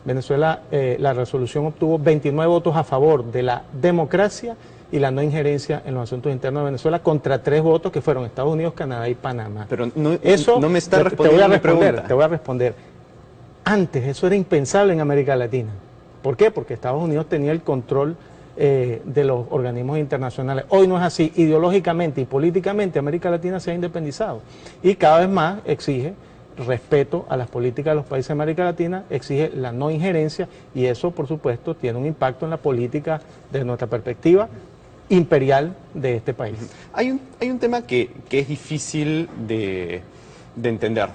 F: Venezuela, la resolución obtuvo 29 votos a favor de la democracia y la no injerencia en los asuntos internos de Venezuela contra 3 votos que fueron Estados Unidos, Canadá y Panamá.
E: Pero no me está respondiendo mi pregunta.
F: Te voy a responder. Antes eso era impensable en América Latina. ¿Por qué? Porque Estados Unidos tenía el control de los organismos internacionales. Hoy no es así. Ideológicamente y políticamente América Latina se ha independizado y cada vez más exige respeto a las políticas de los países de América Latina, exige la no injerencia y eso, por supuesto, tiene un impacto en la política desde nuestra perspectiva imperial de este país.
E: Hay un tema que es difícil de entender.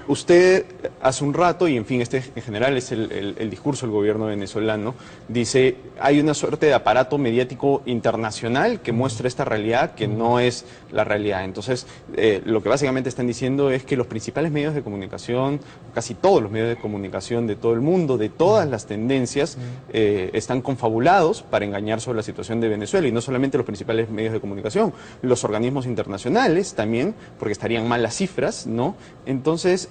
E: Usted hace un rato, y en fin, este en general es el discurso del gobierno venezolano, dice, hay una suerte de aparato mediático internacional que muestra esta realidad que no es la realidad. Entonces, lo que básicamente están diciendo es que los principales medios de comunicación, casi todos los medios de comunicación de todo el mundo, de todas las tendencias, están confabulados para engañar sobre la situación de Venezuela, y no solamente los principales medios de comunicación, los organismos internacionales también, porque estarían mal las cifras, ¿no? Entonces,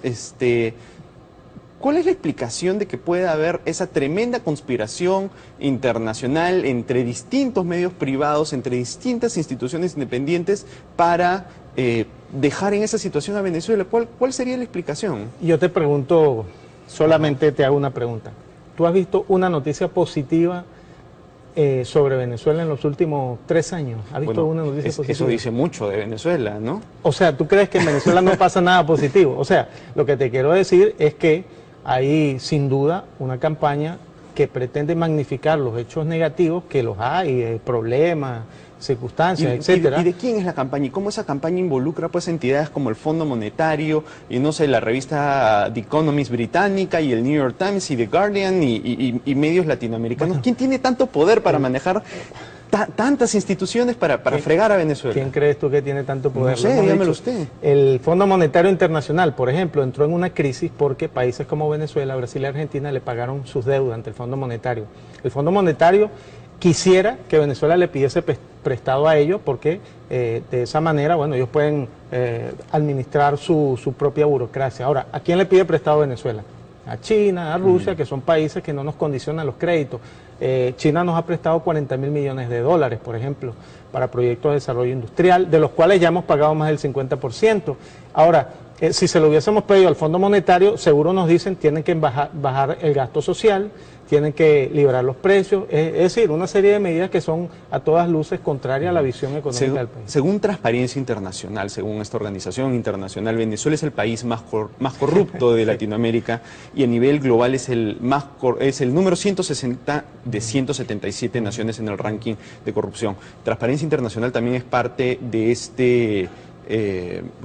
E: ¿cuál es la explicación de que pueda haber esa tremenda conspiración internacional entre distintos medios privados, entre distintas instituciones independientes para dejar en esa situación a Venezuela? ¿Cuál sería la explicación?
F: Yo te pregunto, solamente te hago una pregunta. ¿Tú has visto una noticia positiva sobre Venezuela en los últimos 3 años? ¿Has visto una noticia positiva?
E: Eso dice mucho de Venezuela, ¿no?
F: O sea, ¿tú crees que en Venezuela no pasa nada positivo? O sea, lo que te quiero decir es que hay sin duda una campaña que pretende magnificar los hechos negativos, que los hay, problemas, circunstancias, etcétera.
E: ¿Y de quién es la campaña? ¿Y cómo esa campaña involucra pues entidades como el Fondo Monetario y no sé, la revista The Economist británica y el New York Times y The Guardian y medios latinoamericanos? Bueno, ¿quién tiene tanto poder para manejar tantas instituciones para fregar a Venezuela?
F: ¿Quién crees tú que tiene tanto poder?
E: No sé, dígamelo usted.
F: El Fondo Monetario Internacional, por ejemplo, entró en una crisis porque países como Venezuela, Brasil y Argentina le pagaron sus deudas ante el Fondo Monetario. El Fondo Monetario quisiera que Venezuela le pidiese prestado a ellos porque de esa manera, bueno, ellos pueden administrar su propia burocracia. Ahora, ¿a quién le pide prestado Venezuela? A China, a Rusia, que son países que no nos condicionan los créditos. China nos ha prestado 40.000 millones de dólares, por ejemplo, para proyectos de desarrollo industrial, de los cuales ya hemos pagado más del 50%. Ahora, si se lo hubiésemos pedido al Fondo Monetario, seguro nos dicen tienen que bajar el gasto social, tienen que liberar los precios, es decir, una serie de medidas que son a todas luces contrarias a la visión económica del país.
E: Según Transparencia Internacional, según esta organización internacional, Venezuela es el país más corrupto de Latinoamérica y a nivel global es el número 160 de 177 naciones en el ranking de corrupción. Transparencia Internacional también es parte de este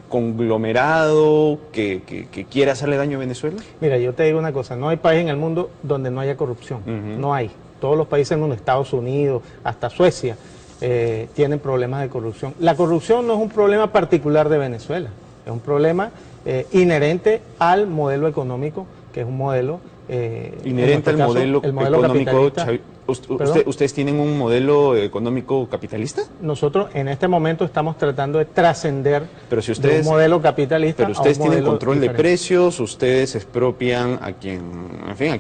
E: conglomerado que quiere hacerle daño a Venezuela.
F: Mira, yo te digo una cosa, no hay país en el mundo donde no haya corrupción, no hay. Todos los países del mundo, Estados Unidos, hasta Suecia, tienen problemas de corrupción. La corrupción no es un problema particular de Venezuela, es un problema inherente al modelo económico, que es un modelo...
E: inherente al modelo económico. ¿Ustedes tienen un modelo económico capitalista?
F: Nosotros en este momento estamos tratando de trascender
E: de un
F: modelo capitalista.
E: Pero ustedes tienen control
F: diferente
E: de precios, ustedes expropian a quien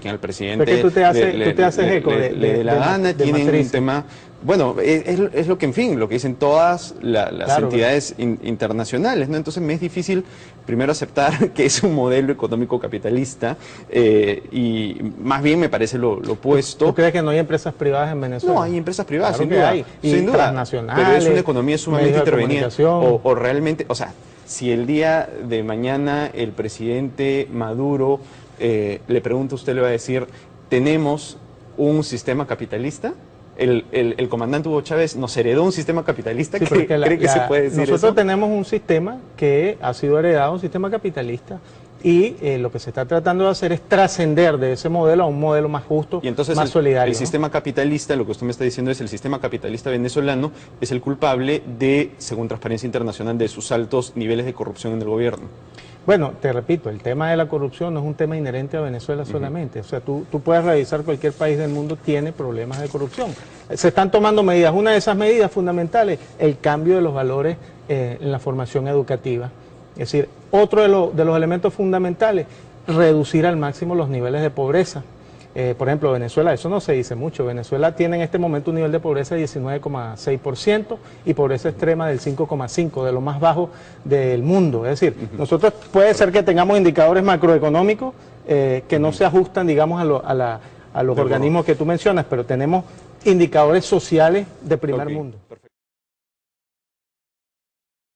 E: al presidente
F: tú te haces eco
E: le dé la gana, tienen un tema Bueno, es lo que, en fin, lo que dicen todas las
F: Claro,
E: entidades internacionales, ¿no? Entonces me es difícil primero aceptar que es un modelo económico capitalista y más bien me parece lo opuesto.
F: ¿Tú crees que no hay empresas privadas en Venezuela?
E: No, hay empresas privadas,
F: Claro
E: sin
F: que
E: duda,
F: hay. Y
E: sin duda,
F: transnacionales,
E: pero es una economía sumamente
F: medios de
E: intervenida.
F: comunicación.
E: O realmente, o sea, si el día de mañana el presidente Maduro le pregunta, usted le va a decir, ¿tenemos un sistema capitalista? El comandante Hugo Chávez nos heredó un sistema capitalista.
F: Sí,
E: ¿Cree que se puede decir
F: nosotros
E: eso?
F: tenemos un sistema que ha sido heredado, un sistema capitalista, y lo que se está tratando de hacer es trascender de ese modelo a un modelo más justo,
E: Y entonces
F: más solidario.
E: el sistema capitalista, lo que usted me está diciendo es el sistema capitalista venezolano es el culpable de, según Transparencia Internacional, de sus altos niveles de corrupción en el gobierno.
F: Bueno, te repito, el tema de la corrupción no es un tema inherente a Venezuela solamente. O sea, tú puedes revisar cualquier país del mundo, tiene problemas de corrupción. Se están tomando medidas. Una de esas medidas fundamentales, el cambio de los valores en la formación educativa. Es decir, otro de los elementos fundamentales, reducir al máximo los niveles de pobreza. Por ejemplo, Venezuela, eso no se dice mucho. Venezuela tiene en este momento un nivel de pobreza de 19,6% y pobreza extrema del 5,5%, de lo más bajo del mundo. Es decir, nosotros puede ser que tengamos indicadores macroeconómicos que no se ajustan, digamos, a los organismos que tú mencionas, pero tenemos indicadores sociales de primer mundo.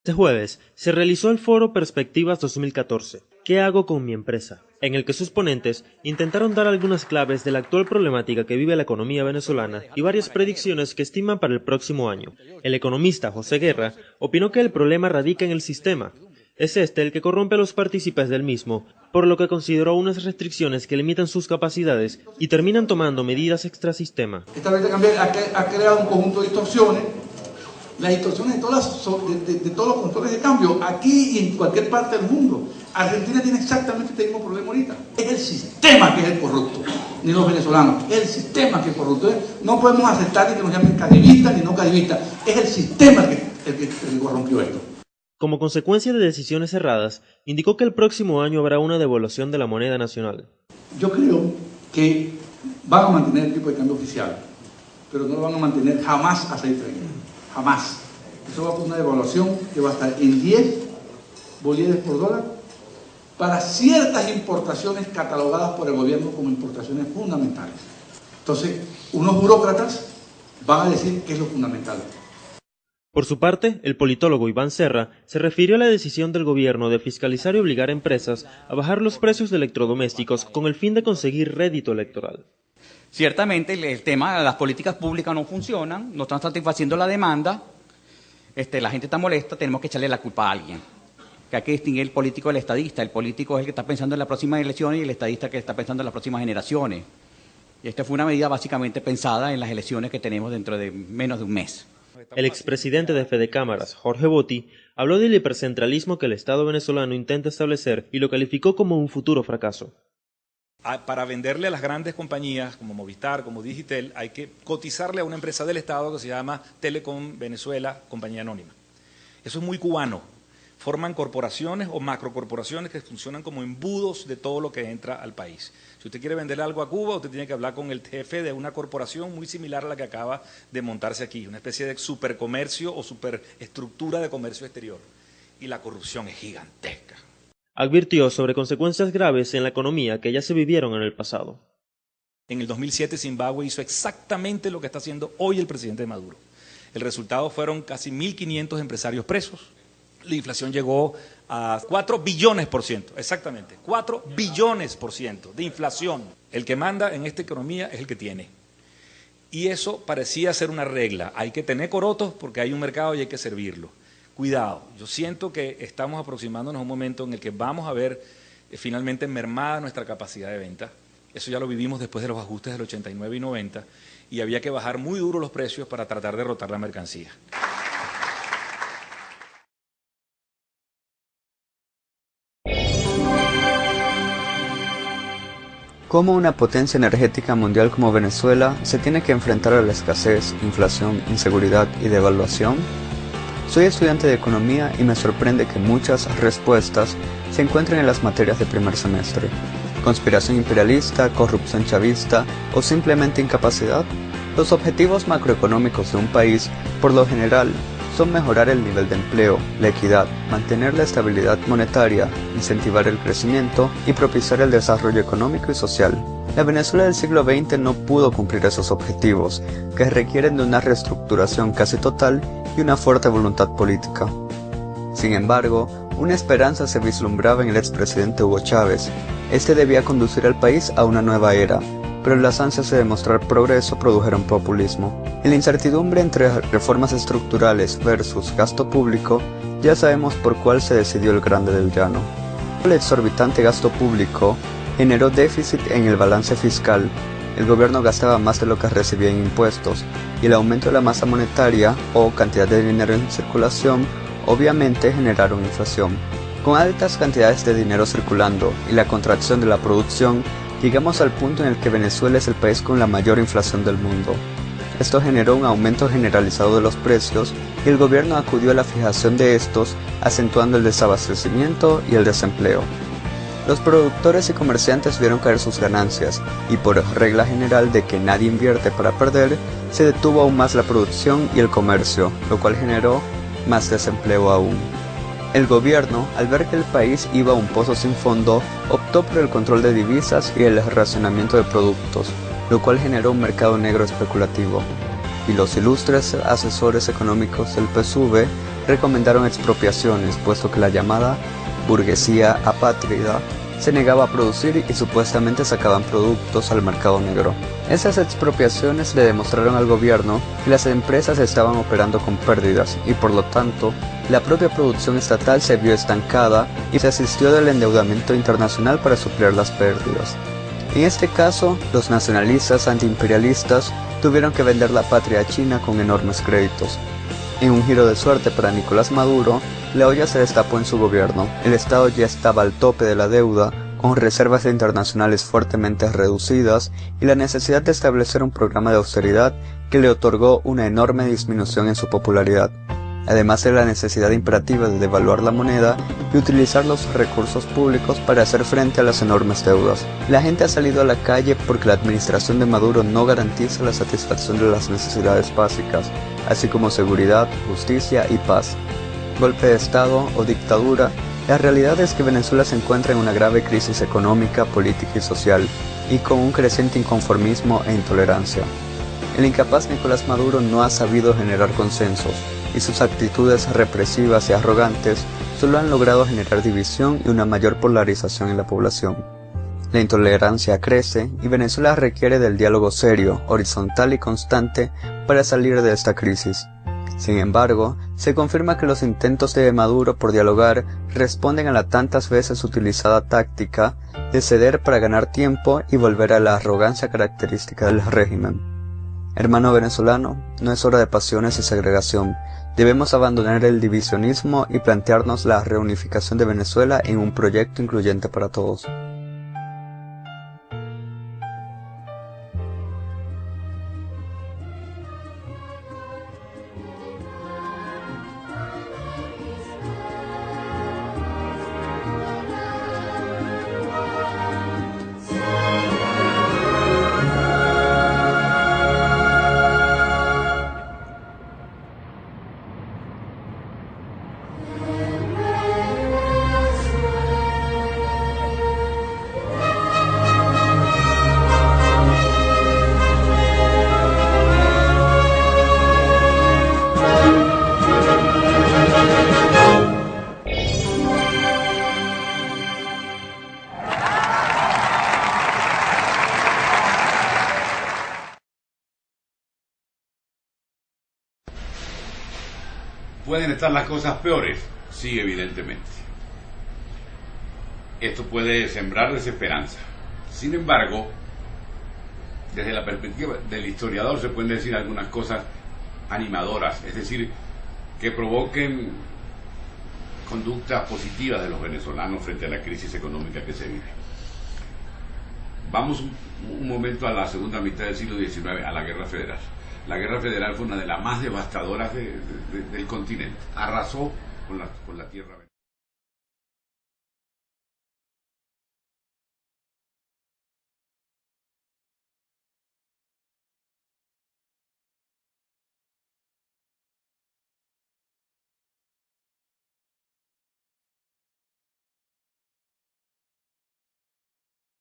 G: Este jueves se realizó el foro Perspectivas 2014, ¿Qué hago con mi empresa?, en el que sus ponentes intentaron dar algunas claves de la actual problemática que vive la economía venezolana y varias predicciones que estiman para el próximo año. El economista José Guerra opinó que el problema radica en el sistema. Es este el que corrompe a los partícipes del mismo, por lo que consideró unas restricciones que limitan sus capacidades y terminan tomando medidas extrasistema.
H: Esta ley de cambio ha creado un conjunto de distorsiones. Las distorsiones de todos los controles de cambio, aquí y en cualquier parte del mundo. Argentina tiene exactamente este mismo problema ahorita. Es el sistema que es el corrupto, ni los venezolanos. Es el sistema que es corrupto. No podemos aceptar que nos llamen cadivistas ni no cadivistas. Es el sistema el que corrompió esto.
G: Como consecuencia de decisiones erradas, indicó que el próximo año habrá una devaluación de la moneda nacional.
H: Yo creo que van a mantener el tipo de cambio oficial, pero no lo van a mantener jamás a 6.30. Jamás. Eso va a ser una devaluación que va a estar en 10 bolívares por dólar para ciertas importaciones catalogadas por el gobierno como importaciones fundamentales. Entonces, unos burócratas van a decir qué es lo fundamental.
G: Por su parte, el politólogo Iván Serra se refirió a la decisión del gobierno de fiscalizar y obligar a empresas a bajar los precios de electrodomésticos con el fin de conseguir rédito electoral.
I: Ciertamente el tema de las políticas públicas no funcionan, no están satisfaciendo la demanda, la gente está molesta, tenemos que echarle la culpa a alguien. Que hay que distinguir el político del estadista. El político es el que está pensando en las próximas elecciones y el estadista que está pensando en las próximas generaciones. Y esta fue una medida básicamente pensada en las elecciones que tenemos dentro de menos de un mes.
G: El expresidente de Fedecámaras, Jorge Botti, habló del hipercentralismo que el Estado venezolano intenta establecer y lo calificó como un futuro fracaso.
J: Para venderle a las grandes compañías como Movistar, como Digitel, hay que cotizarle a una empresa del Estado que se llama Telecom Venezuela, compañía anónima. Eso es muy cubano. Forman corporaciones o macrocorporaciones que funcionan como embudos de todo lo que entra al país. Si usted quiere venderle algo a Cuba, usted tiene que hablar con el jefe de una corporación muy similar a la que acaba de montarse aquí, una especie de supercomercio o superestructura de comercio exterior. Y la corrupción es gigantesca.
G: Advirtió sobre consecuencias graves en la economía que ya se vivieron en el pasado.
J: En el 2007 Zimbabue hizo exactamente lo que está haciendo hoy el presidente Maduro. El resultado fueron casi 1.500 empresarios presos. La inflación llegó a 4 billones por ciento, exactamente, 4 billones por ciento de inflación. El que manda en esta economía es el que tiene. Y eso parecía ser una regla. Hay que tener corotos porque hay un mercado y hay que servirlo. Cuidado, yo siento que estamos aproximándonos a un momento en el que vamos a ver finalmente mermada nuestra capacidad de venta. Eso ya lo vivimos después de los ajustes del 89 y 90 y había que bajar muy duro los precios para tratar de derrotar la mercancía.
K: ¿Cómo una potencia energética mundial como Venezuela se tiene que enfrentar a la escasez, inflación, inseguridad y devaluación? Soy estudiante de economía y me sorprende que muchas respuestas se encuentren en las materias de primer semestre. ¿Conspiración imperialista, corrupción chavista o simplemente incapacidad? Los objetivos macroeconómicos de un país, por lo general, son mejorar el nivel de empleo, la equidad, mantener la estabilidad monetaria, incentivar el crecimiento y propiciar el desarrollo económico y social. La Venezuela del siglo XX no pudo cumplir esos objetivos, que requieren de una reestructuración casi total y una fuerte voluntad política. Sin embargo, una esperanza se vislumbraba en el expresidente Hugo Chávez. Este debía conducir al país a una nueva era, pero las ansias de demostrar progreso produjeron populismo. En la incertidumbre entre reformas estructurales versus gasto público, ya sabemos por cuál se decidió el Grande del Llano. El exorbitante gasto público generó déficit en el balance fiscal, el gobierno gastaba más de lo que recibía en impuestos, y el aumento de la masa monetaria, o cantidad de dinero en circulación, obviamente generaron inflación. Con altas cantidades de dinero circulando y la contracción de la producción, llegamos al punto en el que Venezuela es el país con la mayor inflación del mundo. Esto generó un aumento generalizado de los precios y el gobierno acudió a la fijación de estos, acentuando el desabastecimiento y el desempleo. Los productores y comerciantes vieron caer sus ganancias y por regla general de que nadie invierte para perder, se detuvo aún más la producción y el comercio, lo cual generó más desempleo aún. El gobierno, al ver que el país iba a un pozo sin fondo, optó por el control de divisas y el racionamiento de productos, lo cual generó un mercado negro especulativo. Y los ilustres asesores económicos del PSUV recomendaron expropiaciones, puesto que la llamada burguesía apátrida se negaba a producir y supuestamente sacaban productos al mercado negro. Esas expropiaciones le demostraron al gobierno que las empresas estaban operando con pérdidas y por lo tanto la propia producción estatal se vio estancada y se asistió del endeudamiento internacional para suplir las pérdidas. En este caso, los nacionalistas antiimperialistas tuvieron que vender la patria a China con enormes créditos. En un giro de suerte para Nicolás Maduro, la olla se destapó en su gobierno. El Estado ya estaba al tope de la deuda, con reservas internacionales fuertemente reducidas y la necesidad de establecer un programa de austeridad que le otorgó una enorme disminución en su popularidad, además de la necesidad imperativa de devaluar la moneda y utilizar los recursos públicos para hacer frente a las enormes deudas. La gente ha salido a la calle porque la administración de Maduro no garantiza la satisfacción de las necesidades básicas, así como seguridad, justicia y paz. Golpe de Estado o dictadura, la realidad es que Venezuela se encuentra en una grave crisis económica, política y social, y con un creciente inconformismo e intolerancia. El incapaz Nicolás Maduro no ha sabido generar consensos, y sus actitudes represivas y arrogantes solo han logrado generar división y una mayor polarización en la población. La intolerancia crece y Venezuela requiere del diálogo serio, horizontal y constante para salir de esta crisis. Sin embargo, se confirma que los intentos de Maduro por dialogar responden a la tantas veces utilizada táctica de ceder para ganar tiempo y volver a la arrogancia característica del régimen. Hermano venezolano, no es hora de pasiones y segregación. Debemos abandonar el divisionismo y plantearnos la reunificación de Venezuela en un proyecto incluyente para todos.
L: ¿Pueden estar las cosas peores? Sí, evidentemente. Esto puede sembrar desesperanza. Sin embargo, desde la perspectiva del historiador se pueden decir algunas cosas animadoras, es decir, que provoquen conductas positivas de los venezolanos frente a la crisis económica que se vive. Vamos un momento a la segunda mitad del siglo XIX, a la Guerra Federal. La Guerra Federal fue una de las más devastadoras del continente. Arrasó con la tierra venezolana.